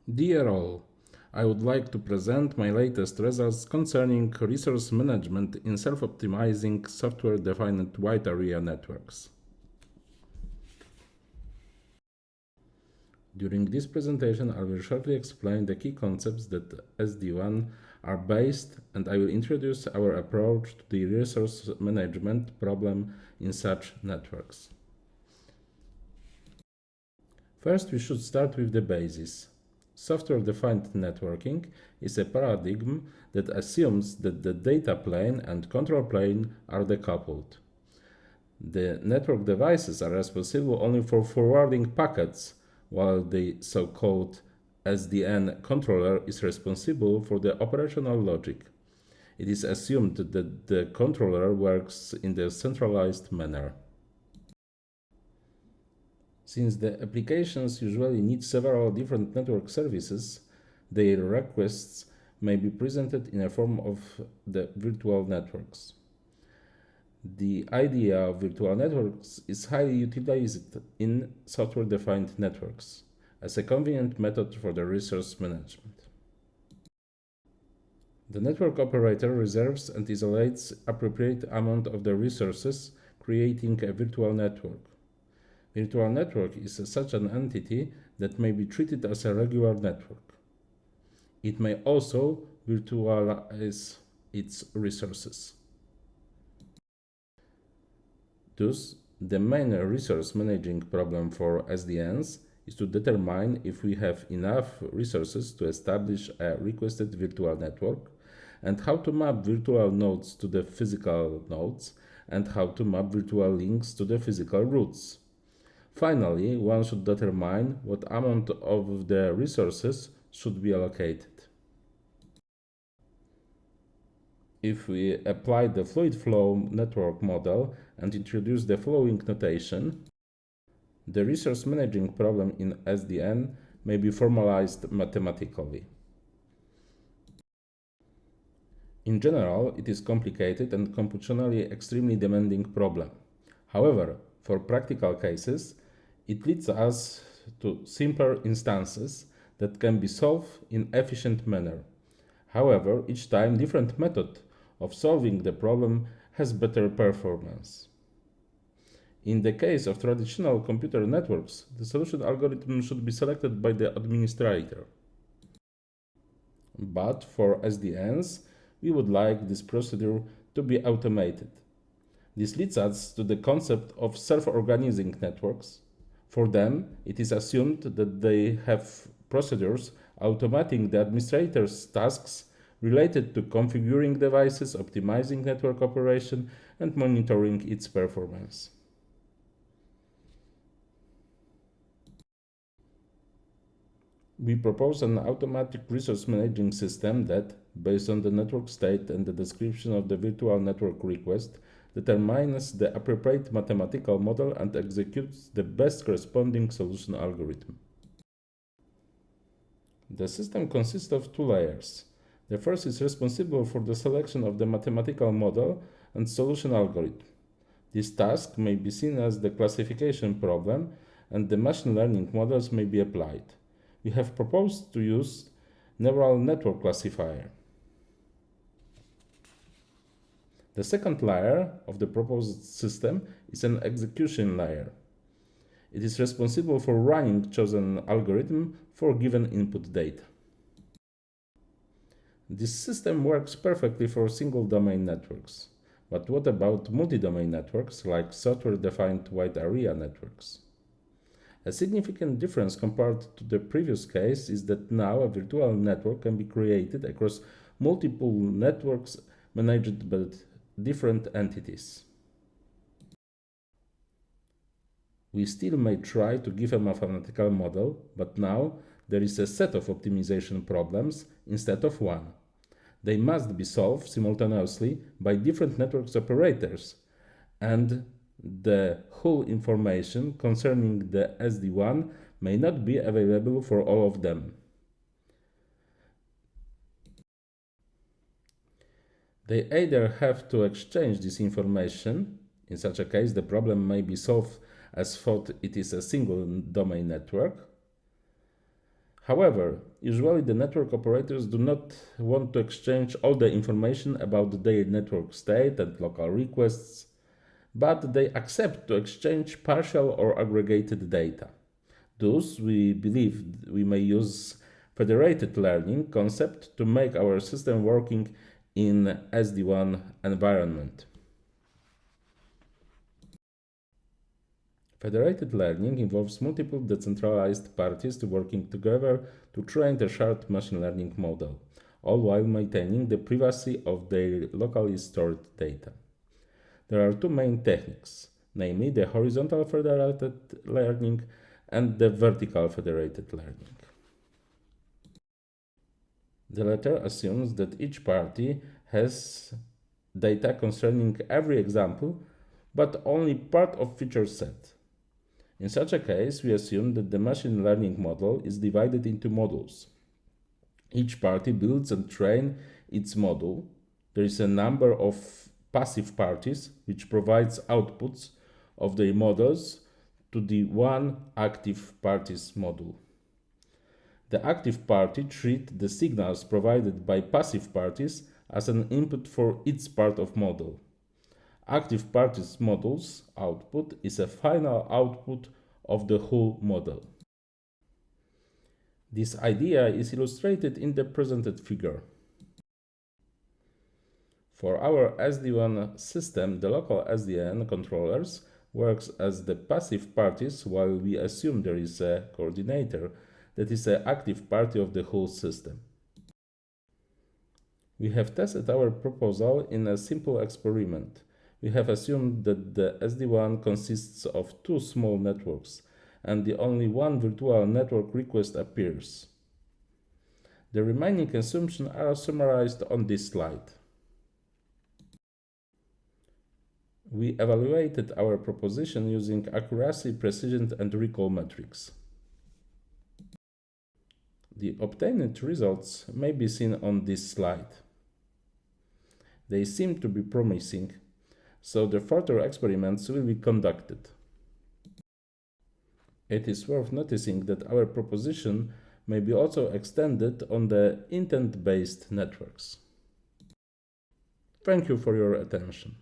Dear all, I would like to present my latest results concerning resource management in self-optimizing software-defined wide area networks. During this presentation, I will shortly explain the key concepts that SD WAN are based, and I will introduce our approach to the resource management problem in such networks. First, we should start with the basis. Software-defined networking is a paradigm that assumes that the data plane and control plane are decoupled. The network devices are responsible only for forwarding packets, while the so-called SDN controller is responsible for the operational logic. It is assumed that the controller works in a centralized manner. Since the applications usually need several different network services, their requests may be presented in a form of the virtual networks. The idea of virtual networks is highly utilized in software-defined networks as a convenient method for the resource management. The network operator reserves and isolates appropriate amount of the resources, creating a virtual network. Virtual network is such an entity that may be treated as a regular network. It may also virtualize its resources. Thus, the main resource managing problem for SDNs is to determine if we have enough resources to establish a requested virtual network, and how to map virtual nodes to the physical nodes, and how to map virtual links to the physical routes. Finally, one should determine what amount of the resources should be allocated. If we apply the fluid flow network model and introduce the following notation, the resource managing problem in SDN may be formalized mathematically. In general, it is complicated and computationally extremely demanding problem. However, for practical cases, it leads us to simpler instances that can be solved in efficient manner. However, each time different method of solving the problem has better performance. In the case of traditional computer networks, the solution algorithm should be selected by the administrator. But for SDNs, we would like this procedure to be automated. This leads us to the concept of self-organizing networks. For them, it is assumed that they have procedures automating the administrator's tasks related to configuring devices, optimizing network operation, and monitoring its performance. We propose an automatic resource managing system that, based on the network state and the description of the virtual network request, determines the appropriate mathematical model and executes the best corresponding solution algorithm. The system consists of two layers. The first is responsible for the selection of the mathematical model and solution algorithm. This task may be seen as the classification problem, and the machine learning models may be applied. We have proposed to use neural network classifier. The second layer of the proposed system is an execution layer. It is responsible for running chosen algorithm for given input data. This system works perfectly for single-domain networks. But what about multi-domain networks like software-defined wide area networks? A significant difference compared to the previous case is that now a virtual network can be created across multiple networks managed by different entities. We still may try to give a mathematical model, but now there is a set of optimization problems instead of one. They must be solved simultaneously by different networks operators, and the whole information concerning the SD WAN may not be available for all of them. They either have to exchange this information. In such a case, the problem may be solved as thought it is a single domain network, However, usually the network operators do not want to exchange all the information about their network state and local requests, but they accept to exchange partial or aggregated data. Thus, we believe we may use federated learning concept to make our system working in SD WAN environment. Federated learning involves multiple decentralized parties working together to train a shared machine learning model, all while maintaining the privacy of their locally stored data. There are two main techniques, namely the horizontal federated learning and the vertical federated learning. The latter assumes that each party has data concerning every example, but only part of feature set. In such a case, we assume that the machine learning model is divided into modules. Each party builds and trains its module. There is a number of passive parties which provides outputs of their models to the one active party's module. The active party treats the signals provided by passive parties as an input for its part of model. Active parties' module's output is a final output of the whole model. This idea is illustrated in the presented figure. For our SD WAN system, the local SDN controllers works as the passive parties, while we assume there is a coordinator that is an active party of the whole system. We have tested our proposal in a simple experiment. We have assumed that the SD WAN consists of two small networks, and the only one virtual network request appears. The remaining assumptions are summarized on this slide. We evaluated our proposition using accuracy, precision, and recall metrics. The obtained results may be seen on this slide. They seem to be promising, so the further experiments will be conducted. It is worth noticing that our proposition may be also extended on the intent-based networks. Thank you for your attention.